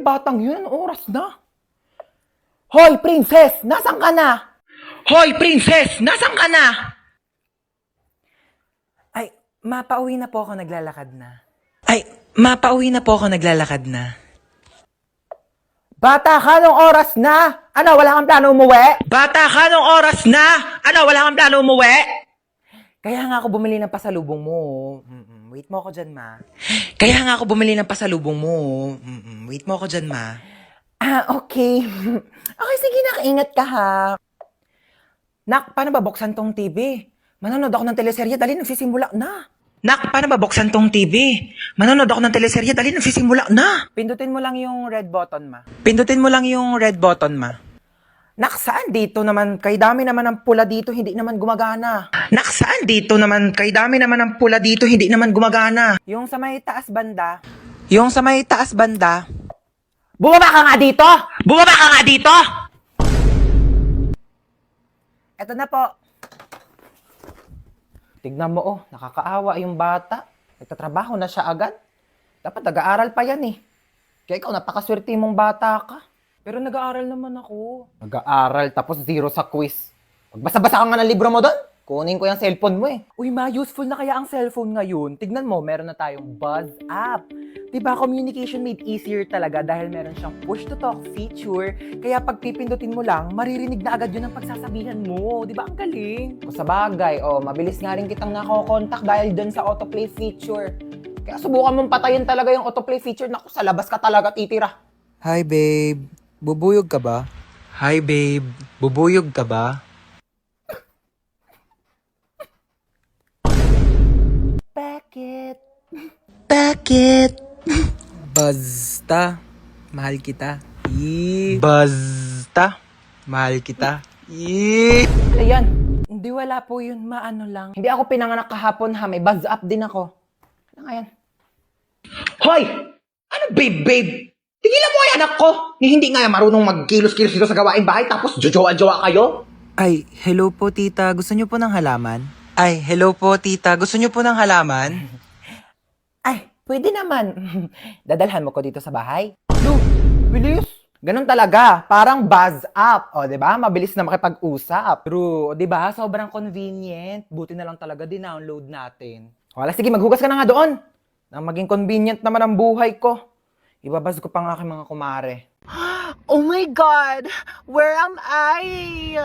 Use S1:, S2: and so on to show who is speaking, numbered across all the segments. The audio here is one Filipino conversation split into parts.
S1: yung batang yun? Anong oras na? Hoy, princess! Nasaan ka na? Hoy, princess! Nasaan ka na?
S2: Ay, mapauwi na po ako, naglalakad na.
S1: Bata ka, anong oras na? Ano, wala kang plano umuwi? Bata ka, anong oras na? Ano, wala kang plano umuwi?
S2: Kaya nga ako bumili ng pasalubong mo. Wait mo ako dyan, ma. Wait mo ako dyan, ma.
S1: Okay. Okay, sige, nakaingat ka ha. Nak, paano ba buksan tong TV? Manonood ako ng teleserye, dali nagsisimula na.
S2: Nak, paano ba buksan tong TV? Manonood ako ng teleserye, dali nagsisimula na.
S1: Pindutin mo lang yung red button, ma. Nak, saan dito naman? Kay dami naman ng pula dito, hindi naman gumagana. Yung sa may taas banda. Bumaba ka nga dito! Eto na po. Tignan mo, oh, nakakaawa yung bata. Nagtatrabaho na siya agad. Dapat nag-aaral pa yan eh. Kaya ikaw, napakaswerte mong bata ka.
S2: Pero nag-aaral naman ako.
S1: Nag-aaral tapos 0 sa quiz. Magbasa-basa ka nga ng libro mo doon. Kunin ko yung cellphone mo eh.
S2: Uy, ma, useful na kaya ang cellphone ngayon. Tignan mo, meron na tayong Buzz app. Diba, communication made easier talaga dahil meron siyang push-to-talk feature. Kaya pag pipindutin mo lang, maririnig na agad yun ang pagsasabihan mo. Diba, ang galing?
S1: O sa bagay, mabilis nga rin kitang nakokontak dahil dun sa autoplay feature. Kaya subukan mong patayin talaga yung autoplay feature. Naku, sa labas ka talaga titira.
S3: Hi babe, bubuyog ka ba?
S1: Bakit?
S3: Basta, mahal kita.
S1: Ano yan?
S2: Hindi, wala po yun, ma, ano lang.
S1: Hindi ako pinanganak kahapon ha. May buzz up din ako. Ano nga yan? Hoy! Ano babe? Tigilan mo yung anak ko! Ni hindi nga marunong magkilos-kilos dito sa gawaing bahay tapos jojowa-jowa kayo?
S3: Ay, hello po tita, gusto niyo po ng halaman?
S1: Ay, pwede naman. Dadalhan mo ko dito sa bahay. No, bilis. Ganun talaga. Parang buzz up. O, di ba? Mabilis na makipag-usap.
S2: True, di ba? Sobrang convenient. Buti na lang talaga din-download natin.
S1: Wala, sige, maghugas ka na nga doon. Nang maging convenient naman ang buhay ko. Ibabaz ko pa ang aking mga kumare.
S4: Oh my God! Where am I?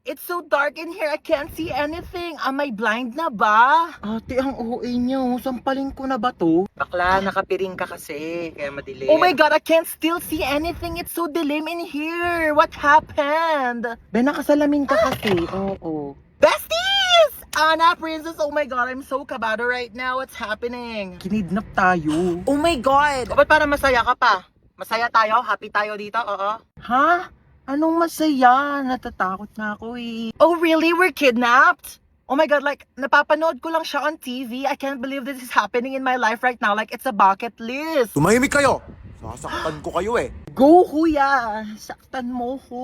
S4: It's so dark in here. I can't see anything. Am I blind na ba?
S1: Ate, ang OA niyo. Sampalin ko na ba to?
S2: Bakla, nakapiring ka kasi, kaya madilim.
S4: Oh my God, I can't still see anything. It's so dilim in here. What happened?
S1: Ben, nakasalamin ka kasi. Oo.
S4: Besties! Anna, Princess, oh my God, I'm so kabado right now. What's happening?
S1: Kinidnap tayo.
S4: Oh my God!
S1: Ba't para masaya ka pa? Masaya tayo? Happy tayo dito? Oo.
S4: Ha? Anong masaya? Natatakot na ako eh. Oh really? We're kidnapped? Oh my God, napapanood ko lang siya on TV. I can't believe this is happening in my life right now. It's a bucket list.
S5: Tumahimik kayo! Sasaktan ko kayo eh.
S4: Go, kuya! Saktan mo ko.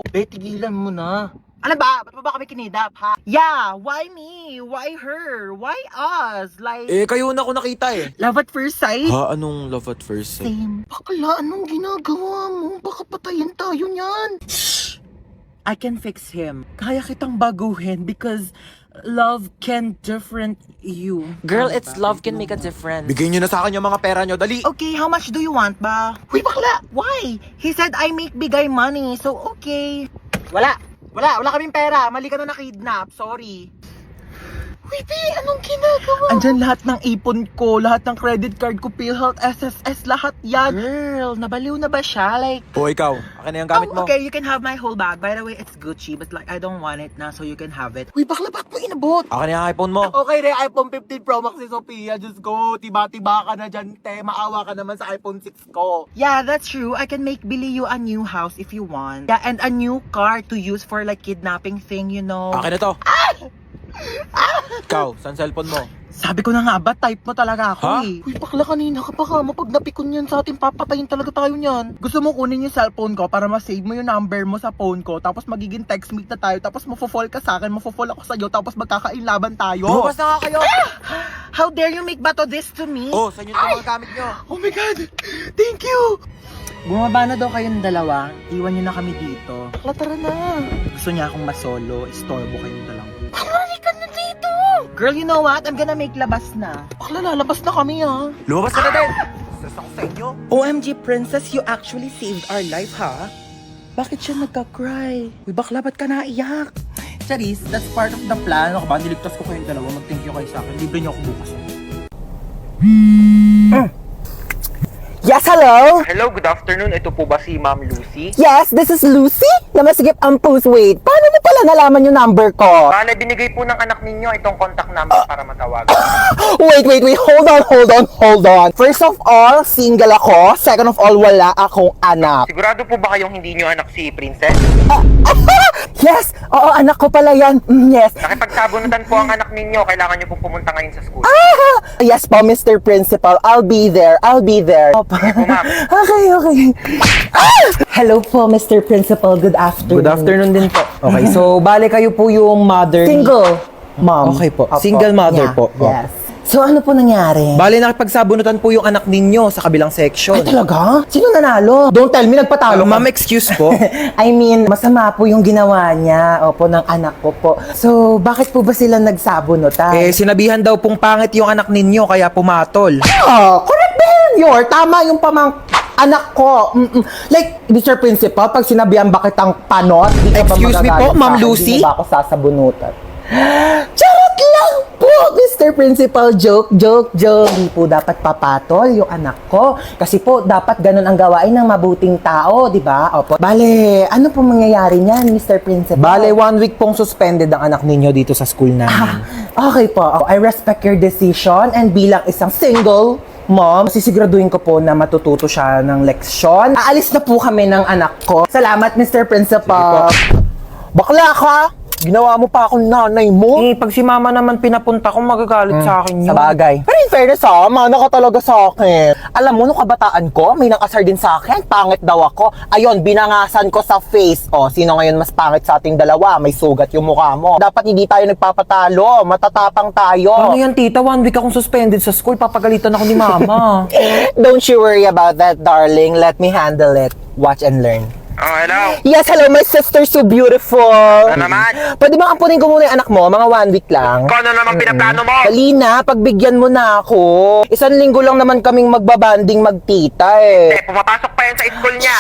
S1: Be, tigilan mo na.
S4: Ano ba? Ba't mo ba kami kinidap, ha? Yeah, why me? Why her? Why us?
S5: Kayo na ako nakita eh.
S4: Love at first sight?
S5: Ha? Anong love at first sight?
S4: Same.
S1: Bakla, anong ginagawa mo? Baka patayin tayo niyan.
S4: I can fix him. Kaya kitang baguhin because love can different you.
S2: Girl, it's love can make a difference.
S5: Bigay nyo na sa akin yung mga pera nyo, dali!
S4: Okay, how much do you want ba?
S1: Uy, bakla!
S4: Why? He said I make bigay money, so okay.
S1: Wala kaming pera. Mali ka na nakidnap. Sorry.
S4: Uy, B, anong ginagawa?
S1: Andyan lahat ng ipon ko, lahat ng credit card ko, PhilHealth, SSS, lahat yan.
S4: Girl, nabaliw na ba siya?
S5: O ikaw, akin na yung gamit mo.
S4: Okay, you can have my whole bag. By the way, it's Gucci, but I don't want it na, so you can have it.
S1: Uy, bakla, ba't mo inabot?
S5: Akin na yung iPhone mo.
S1: Okay na yung iPhone 15 Pro Max ni Sophia. Diyos ko, tiba-tiba ka na dyan, te. Maawa ka naman sa iPhone 6 ko.
S4: Yeah, that's true. I can make Billy you a new house if you want. Yeah, and a new car to use for kidnapping thing, you know.
S5: Akin na to. Ikaw, saan cellphone mo?
S4: Sabi ko na nga ba, type mo talaga ako
S5: Ha?
S4: eh. Uy, bakla kanina ka pa mo. Pag napikon yan sa atin, papatayin talaga tayo niyan. Gusto mo kunin yung cellphone ko para ma-save mo yung number mo sa phone ko. Tapos magiging text meet na tayo. Tapos mafo-fall ka sa akin, mafo-fall ako sa'yo. Tapos magkakailaban tayo.
S5: Lumabas na nga kayo!
S4: How dare you make bato this to me?
S5: Oh, saan yung mga gamit nyo?
S4: Oh my God! Thank you! Bumaba na daw kayong dalawa. Iwan nyo na kami dito. Bakla, tara na. Gusto niya akong masolo. Istorbo kayong dalawa. Bakla, ka na dito! Girl, you know what? I'm gonna make labas na. Bakla, lalabas na kami ha.
S5: Lumabas ka na din! Stress ako sa inyo.
S2: OMG, princess, you actually saved our life, ha? Bakit siya nagka-cry? Uy, bakla, ba't ka naiyak?
S4: Charis, that's part of the plan. Ako ba? Niligtas ko kayong dalawa. Mag-thank you kayo sa akin. Libre niyo ako bukas.
S2: Yes, hello?
S1: Hello, good afternoon. Ito po ba si Ma'am Lucy?
S2: Yes, this is Lucy. Namasigip ang post. Wait, paano mo pala nalaman yung number ko?
S1: Bale, binigay po ng anak ninyo itong contact number para matawagan.
S2: Wait. Hold on. First of all, single ako. Second of all, wala akong anak.
S1: Sigurado po ba kayong hindi nyo anak si Princess?
S2: Yes! Oo, anak ko pala yan. Yes.
S1: Nakipagsabunutan po ang anak ninyo. Kailangan nyo pong pumunta ngayon sa school.
S2: Yes po, Mr. Principal. I'll be there.
S1: Sige po, ma'am.
S2: Okay. Hello po, Mr. Principal. Good afternoon.
S3: Good afternoon din po. Okay, so bale kayo po yung mother ni-
S2: Single, mom.
S3: Okay po.
S2: Opo.
S3: Single mother
S2: Yeah,
S3: po.
S2: Yes. So ano po nangyari?
S3: Bale nakipagsabunutan po yung anak ninyo sa kabilang section.
S2: Ay talaga? Sino nanalo? Don't tell me, nagpatalo ka.
S3: Ma'am, excuse po.
S2: I mean, masama po yung ginawa niya, opo, ng anak ko po. So, bakit po ba sila nagsabunutan?
S3: Sinabihan daw pong pangit yung anak ninyo kaya pumatol.
S2: Oh, correct behavior. Tama yung anak ko. Like, Mr. Principal, pag sinabihan bakit ang panot, di ka ba
S3: Excuse me po,
S2: magagalit
S3: Ma'am
S2: sa akin?
S3: Lucy?
S2: Di ba ako sasabunutan? Charot lang po, Mr. Principal. Joke. Hindi po dapat papatol yung anak ko. Kasi po, dapat ganun ang gawain ng mabuting tao, di ba? Opo. Bale, ano po mangyayari niyan, Mr. Principal?
S3: Bale, 1 week pong suspended ang anak ninyo dito sa school namin.
S2: Okay po. I respect your decision and bilang isang single mom, sisiguraduhin ko po na matututo siya ng leksyon. Aalis na po kami ng anak ko. Salamat, Mr. Principal. Bakla ka! Ginawa mo pa akong nanay mo.
S3: Pag si mama naman pinapunta ko, magagalit sa akin yun.
S2: Sa bagay. Pero in fairness mana ka talaga sa akin. Alam mo, nung kabataan ko, may nakasar din sa akin. Pangit daw ako. Ayun, binangasan ko sa face. O, sino ngayon mas pangit sa ating dalawa? May sugat yung mukha mo. Dapat hindi tayo nagpapatalo. Matatapang tayo.
S3: Ano yan, tita? 1 week akong suspended sa school. Papagalitan ako ni mama.
S2: Don't you worry about that, darling. Let me handle it. Watch and learn.
S1: Oh, hello.
S2: Yes, hello, my sister, so beautiful.
S1: Ano naman?
S2: Pwede ba ampunin ko muna yung anak mo? Mga 1 week lang.
S1: Kung ano naman pinaplano mo?
S2: Dali na, pagbigyan mo na ako. 1 linggo lang naman kaming magbabanding magtita eh.
S1: Pumapasok pa yan sa school niya.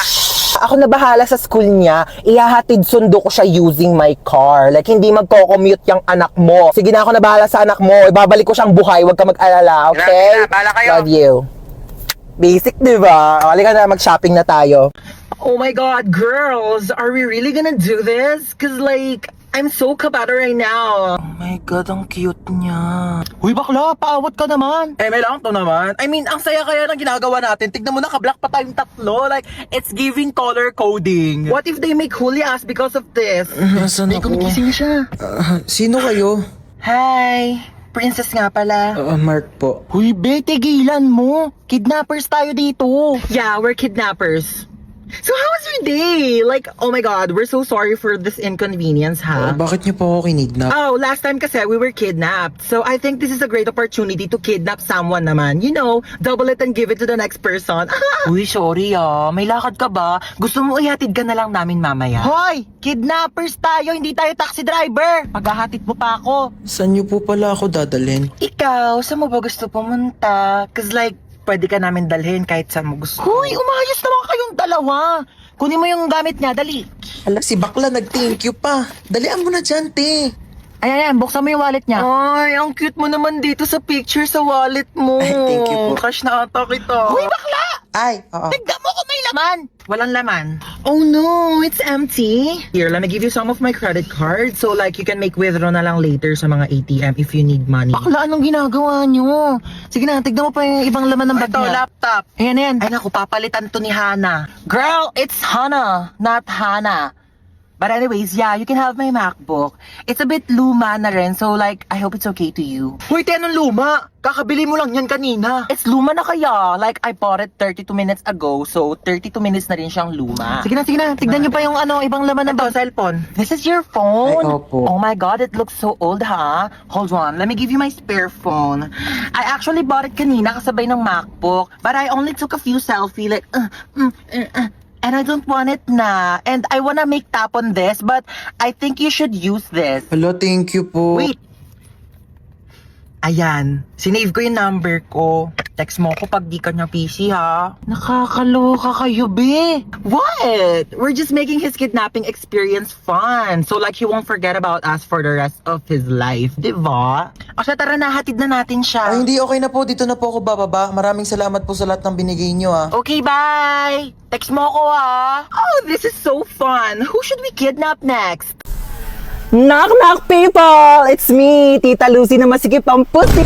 S2: Ako na bahala sa school niya. Ihahatid sundo ko siya using my car. Like, hindi magko-commute yung anak mo. Sige na, ako na bahala sa anak mo. Ibabalik ko siyang buhay. Huwag ka mag-alala, okay?
S1: Sige na, bahala kayo.
S2: Love you. Basic, di ba? Halika na, mag-shopping na tayo.
S4: Oh my God, girls, are we really gonna do this? Cause like, I'm so kabata right now.
S3: Oh my God, ang cute niya.
S4: Uy, bakla, paawat ka naman.
S2: May lang to naman. I mean, ang saya kaya ng ginagawa natin. Tignan mo, naka-black pa tayong tatlo. Like, it's giving color coding.
S4: What if they make huli us because of this?
S3: Nasaan ako?
S4: Gumigising na siya.
S3: Sino kayo?
S4: Hi, princess nga pala.
S3: Mark po.
S4: Huy, be, tigilan mo. Kidnappers tayo dito. Yeah, we're kidnappers. So how was your day? Like, oh my God, we're so sorry for this inconvenience, ha?
S3: Bakit niyo po ako kinidnap?
S4: Oh, last time kasi we were kidnapped. So I think this is a great opportunity to kidnap someone naman. You know, double it and give it to the next person.
S2: Uy, sorry may lakad ka ba? Gusto mo ihatid ka na lang namin mamaya?
S4: Hoy! Kidnappers tayo, hindi tayo taxi driver! Paghahatid mo pa ako.
S3: Saan niyo po pala ako dadalhin?
S2: Ikaw, saan mo ba gusto pumunta? Cause like, pwede ka namin dalhin kahit saan mo gusto.
S4: Hoy, umayos naman kayong dalawa. Kunin mo yung gamit niya, dali.
S3: Ala, si bakla nag-thank you pa. Dalian mo na dyan, te.
S4: Ayan, buksan mo yung wallet niya.
S2: Ay, ang cute mo naman dito sa picture sa wallet mo.
S3: Ay, thank you po.
S2: Cash na ata kita.
S4: Hoy, bakla!
S3: Ay, oo.
S4: Tignan mo kung may laman!
S2: Walang laman.
S4: Oh no, it's empty. Here, let me give you some of my credit card so like you can make withdraw na lang later sa mga ATM if you need money.
S2: Bakla, anong ginagawa nyo? Sige na, tignan mo pa yung ibang laman ng bag
S4: Ito,
S2: niya.
S4: laptop.
S2: Ayan.
S4: Ay naku, papalitan to ni Hana.
S2: Girl, it's Hana, not Hana.
S4: But anyways, yeah, you can have my MacBook. It's a bit luma na rin, so like, I hope it's okay to you.
S3: Hoy, te, anong luma? Kakabili mo lang yan kanina.
S4: It's luma na kaya. Like, I bought it 32 minutes ago, so 32 minutes na rin siyang luma.
S3: Sige na. Tignan niyo pa yung ibang laman ng cellphone.
S4: This is your phone?
S3: Ay, opo.
S4: Oh my god, it looks so old, huh? Hold on, let me give you my spare phone. I actually bought it kanina kasabay ng MacBook, but I only took a few selfie like, and I don't want it na. And I wanna make tap on this, but I think you should use this.
S3: Hello, thank you po.
S4: Wait. Ayan, sinave ko yung number ko. Text mo ko pag di ka niya PC, ha? Nakakaloka kayo, be. What? We're just making his kidnapping experience fun. So like he won't forget about us for the rest of his life, di ba? O siya, tara na, hatid na natin siya.
S3: Ay, hindi, okay na po. Dito na po ako bababa. Maraming salamat po sa lahat ng binigay niyo, ah.
S4: Okay, bye! Text mo ko, ha? Oh, this is so fun. Who should we kidnap next?
S2: Knock knock people! It's me, Tita Lucy na masikip ang pusi.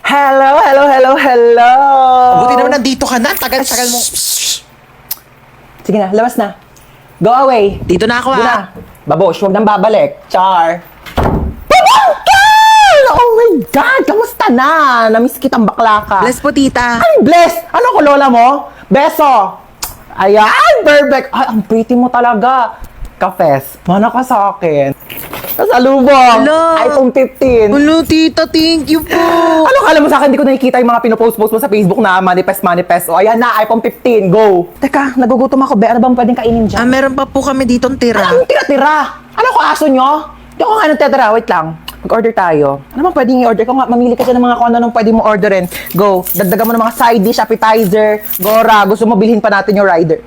S2: Hello.
S3: Buti naman nandito ka na. Tagal mo.
S2: Sige na, labas na. Go away.
S3: Dito na ako,
S2: Doon na.
S3: ah.
S2: Babosh, huwag nang babalik. Char. Pabangkel! Oh my God! Kamusta na? Namiss kitang bakla ka.
S3: Bless po, tita.
S2: Ay, bless! Ano ko, lola mo? Beso! Ayan, perfect! Ay, ang pretty mo talaga. Kafes, mana ka sa akin. Kasalubong!
S3: Hello!
S2: iPhone 15.
S3: Hello, tita. Thank you po.
S2: Ano kala mo sa akin? Hindi ko nakikita yung mga pinopost-post mo sa Facebook na manifest. O, ayan na, iPhone 15. Go! Teka, nagugutom ako. Be, ano bang pwedeng kainin dyan?
S3: Meron pa po kami ditong tira.
S2: Anong tira-tira? Ano ko aso nyo? Hindi ako nga nagtitira. Wait lang. Mag-order tayo. Ano bang pwedeng i-order ko nga? Mamili ka dyan ng mga kung ano pwede mo orderin. Go. Dagdagan mo ng mga side dish, appetizer, gora. Gusto mo bilhin pa natin yung rider.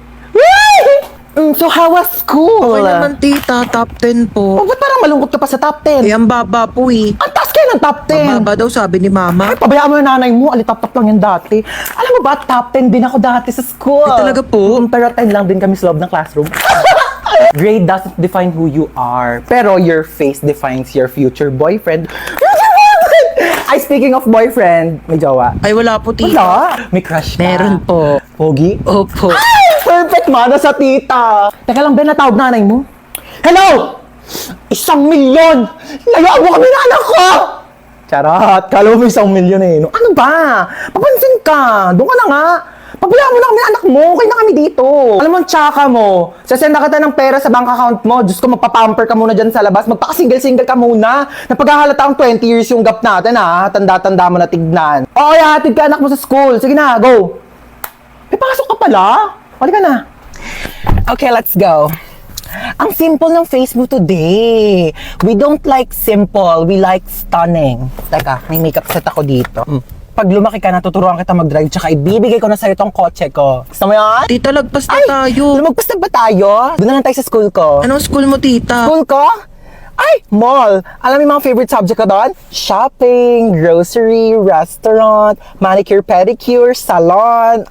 S2: So how was school?
S3: Okay naman, tita. Top 10
S2: Oh,
S3: po.
S2: ba't parang malungkot ka pa sa top 10?
S3: Eh, ang baba po, eh.
S2: Ang taas kayo ng top 10.
S3: Mababa daw, sabi ni mama.
S2: Ay, pabayaan mo yung nanay mo. Alitap-tap lang yan dati. Alam mo ba, top 10 din ako dati sa school.
S3: Ay, talaga po?
S2: Pero 10 lang din kami sa loob ng classroom. Grade doesn't define who you are. Pero your face defines your future boyfriend. Ay, speaking of boyfriend, may jowa.
S3: Ay, wala po, tita.
S2: Wala. May crush ka.
S3: Meron po.
S2: Pogi?
S3: Opo.
S2: Ay, perfect mana sa tita. Teka lang, Ben, natawag nanay mo. Hello! 1,000,000! Layaan mo kami na anak ko! Charot, kala mo 1,000,000 eh. No, ano ba? Papansin ka. Doon ka na nga. Pabayaan mo na kami anak mo. Okay na kami dito. Alam mo, ang tsaka mo. Sasenda kita ng pera sa bank account mo. Diyos ko, magpapamper ka muna dyan sa labas. Magpaka-single-single ka muna. Napaghahalata ang 20 years yung gap natin, ha? Tanda-tanda mo na tignan. Oo, hatid ka anak mo sa school. Sige na, go. May pasok ka pala. Halika na. Okay, let's go. Ang simple ng face mo today. We don't like simple, we like stunning. Teka, may makeup set ako dito. Pag lumaki ka, natuturuan kita mag-drive, tsaka ibibigay ko na sa'yo tong kotse ko. Gusto mo yan?
S3: Tita, lagpas na tayo.
S2: Lumagpas na ba tayo? Doon na lang tayo sa school ko.
S3: Anong school mo, tita?
S2: School ko? Ay, mall. Alam mo yung mga favorite subject ko doon? Shopping, grocery, restaurant, manicure, pedicure, salon,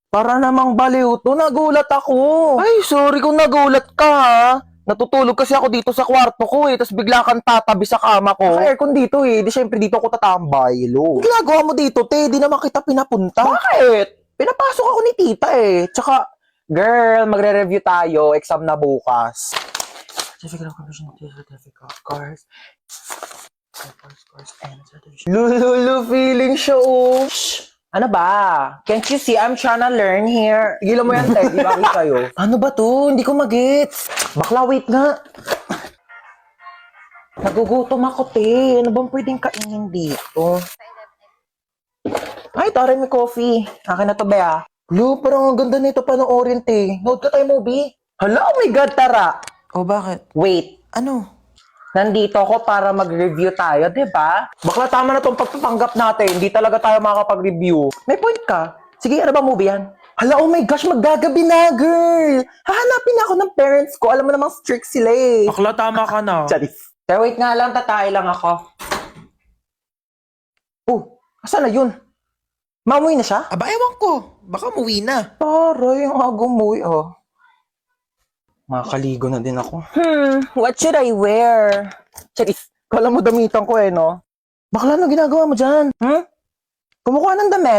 S2: Para namang baliw to, nagulat ako.
S3: Ay, sorry kung nagulat ka, ha? Natutulog kasi ako dito sa kwarto ko, eh. Tapos bigla kang tatabi sa kama ko.
S2: Naka-aircon dito eh. Di syempre dito ako tatambay, lo.
S3: Ang ginagawa mo dito, te? Di naman kita pinapunta.
S2: Bakit? Pinapasok ako ni tita eh. Tsaka, girl, magre-review tayo. Exam na bukas.
S3: Certificate of completion, certificate of course.
S2: Lulu, feeling show. Shh! Ano ba? Can't you see I'm trying to learn here? Gilan mo yan, Ted. Di ba ako sa'yo?
S3: Ano ba to? Hindi ko magets.
S2: Bakla, wait nga. Nagugutom ako, te. Ano bang pwedeng kainin dito? Ay, taray, may coffee. Akin na to, Bea.
S3: Lo, parang ang ganda nito panoorin, te.
S2: Note ka tayo, movie. Hala, oh my God, tara.
S3: O, bakit?
S2: Wait.
S3: Ano?
S2: Nandito ako para mag-review tayo, di ba? Bakla, tama na tong pagpapanggap natin. Hindi talaga tayo makakapag-review. May point ka. Sige, ano ba movie yan? Hala, oh my gosh, maggagabi na, girl! Hahanapin ako ng parents ko. Alam mo namang strict sila eh.
S3: Bakla, tama ka na.
S2: Charis. Pero wait nga lang, tatay lang ako. Oh, asan na yun? Mamuwi na siya?
S3: Aba, ewan ko. Baka muwi na.
S2: Taray, ang agong muwi, oh.
S3: Makakaligo na din ako.
S2: What should I wear?
S3: Charis, kala mo damitan ko no? Bakla, ano ginagawa mo dyan?
S2: Kumukuha ng damit.